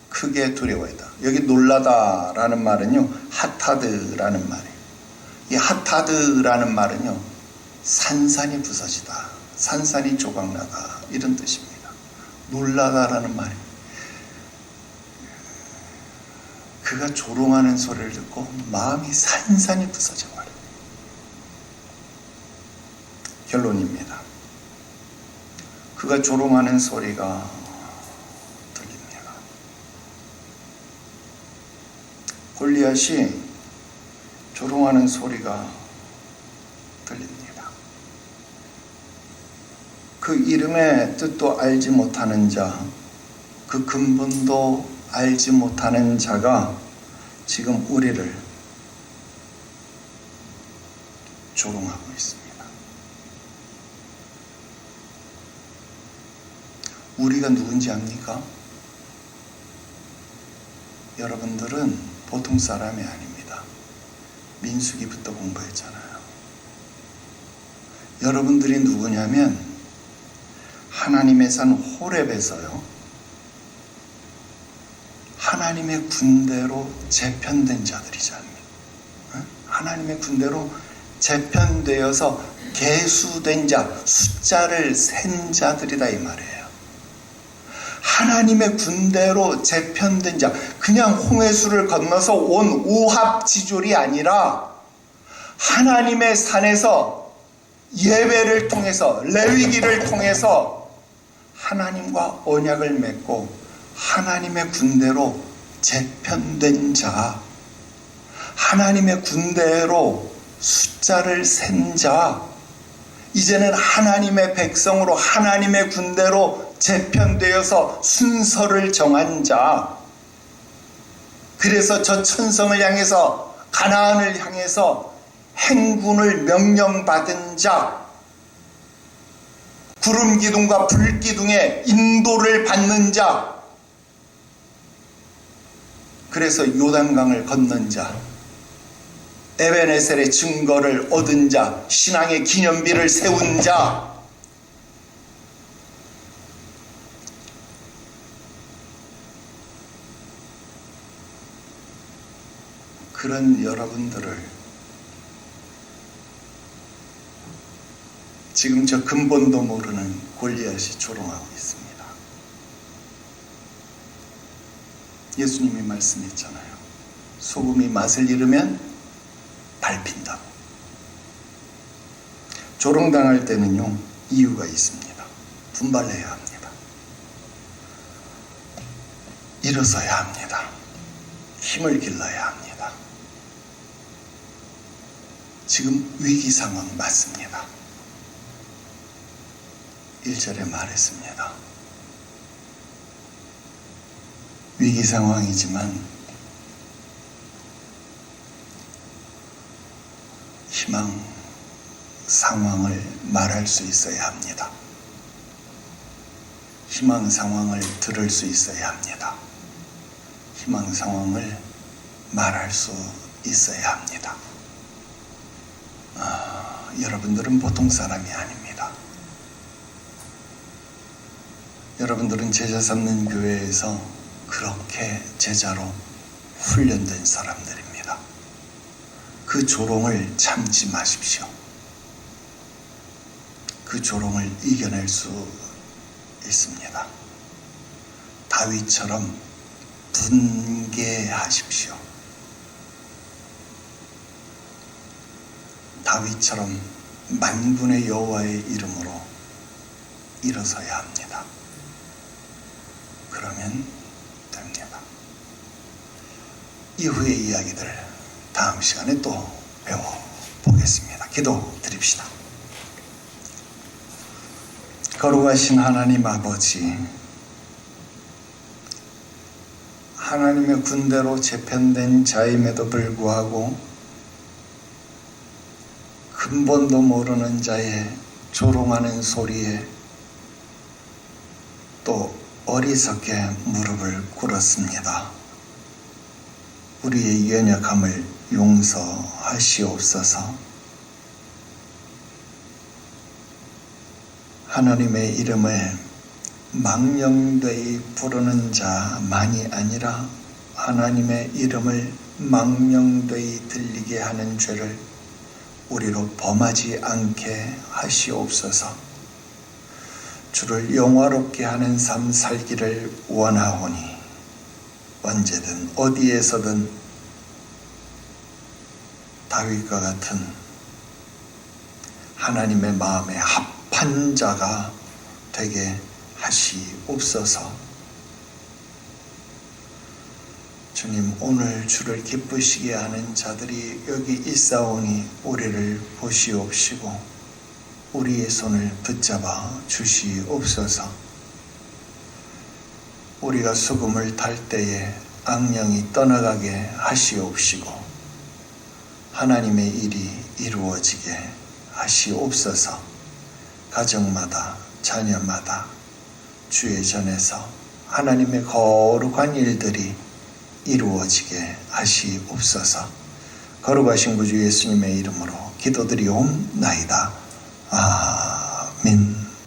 크게 두려워했다. 여기 놀라다라는 말은요, 핫하드라는 말이에요. 이 핫하드라는 말은요, 산산이 부서지다, 산산이 조각나다, 이런 뜻입니다. 놀라다라는 말이, 그가 조롱하는 소리를 듣고 마음이 산산이 부서져 버려요. 결론입니다. 그가 조롱하는 소리가 들립니다. 골리앗이 조롱하는 소리가 들립니다. 그 이름의 뜻도 알지 못하는 자, 그 근본도 알지 못하는 자가 지금 우리를 조롱하고 있습니다. 우리가 누군지 압니까? 여러분들은 보통 사람이 아닙니다. 민수기부터 공부했잖아요. 여러분들이 누구냐면 하나님의 산 호렙에서요, 하나님의 군대로 재편된 자들이지 않습니까? 하나님의 군대로 재편되어서 계수된 자, 숫자를 센 자들이다 이 말이에요. 하나님의 군대로 재편된 자, 그냥 홍해수를 건너서 온 오합지졸이 아니라 하나님의 산에서 예배를 통해서, 레위기를 통해서 하나님과 언약을 맺고 하나님의 군대로 재편된 자, 하나님의 군대로 숫자를 센 자, 이제는 하나님의 백성으로 하나님의 군대로 재편되어서 순서를 정한 자, 그래서 저 천성을 향해서, 가나안을 향해서 행군을 명령받은 자, 구름 기둥과 불 기둥의 인도를 받는 자, 그래서 요단강을 건넌 자, 에베네셀의 증거를 얻은 자, 신앙의 기념비를 세운 자, 그런 여러분들을 지금 저 근본도 모르는 골리앗이 조롱하고 있습니다. 예수님이 말씀했잖아요. 소금이 맛을 잃으면 밟힌다고. 조롱당할 때는요, 이유가 있습니다. 분발해야 합니다. 일어서야 합니다. 힘을 길러야 합니다. 지금 위기 상황 맞습니다. 1절에 말했습니다. 위기 상황이지만 희망 상황을 말할 수 있어야 합니다. 희망 상황을 들을 수 있어야 합니다. 희망 상황을 말할 수 있어야 합니다. 여러분들은 보통 사람이 아닙니다. 여러분들은 제자 삼는 교회에서 그렇게 제자로 훈련된 사람들입니다. 그 조롱을 참지 마십시오. 그 조롱을 이겨낼 수 있습니다. 다윗처럼 분개하십시오. 다윗처럼 만군의 여호와의 이름으로 일어서야 합니다. 그러면 됩니다. 이후의 이야기들 다음 시간에 또 배워보겠습니다. 기도 드립시다. 거룩하신 하나님 아버지, 하나님의 군대로 재편된 자임에도 불구하고 근본도 모르는 자의 조롱하는 소리에 또 어리석게 무릎을 꿇었습니다. 우리의 연약함을 용서하시옵소서. 하나님의 이름을 망령되이 부르는 자만이 아니라 하나님의 이름을 망령되이 들리게 하는 죄를 우리로 범하지 않게 하시옵소서. 주를 영화롭게 하는 삶 살기를 원하오니 언제든 어디에서든 다윗과 같은 하나님의 마음에 합한 자가 되게 하시옵소서. 주님, 오늘 주를 기쁘시게 하는 자들이 여기 있사오니 우리를 보시옵시고 우리의 손을 붙잡아 주시옵소서. 우리가 수금을 탈 때에 악령이 떠나가게 하시옵시고 하나님의 일이 이루어지게 하시옵소서. 가정마다 자녀마다 주의 전에서 하나님의 거룩한 일들이 이루어지게 하시옵소서. 거룩하신 구주 예수님의 이름으로 기도드리옵나이다. 아멘.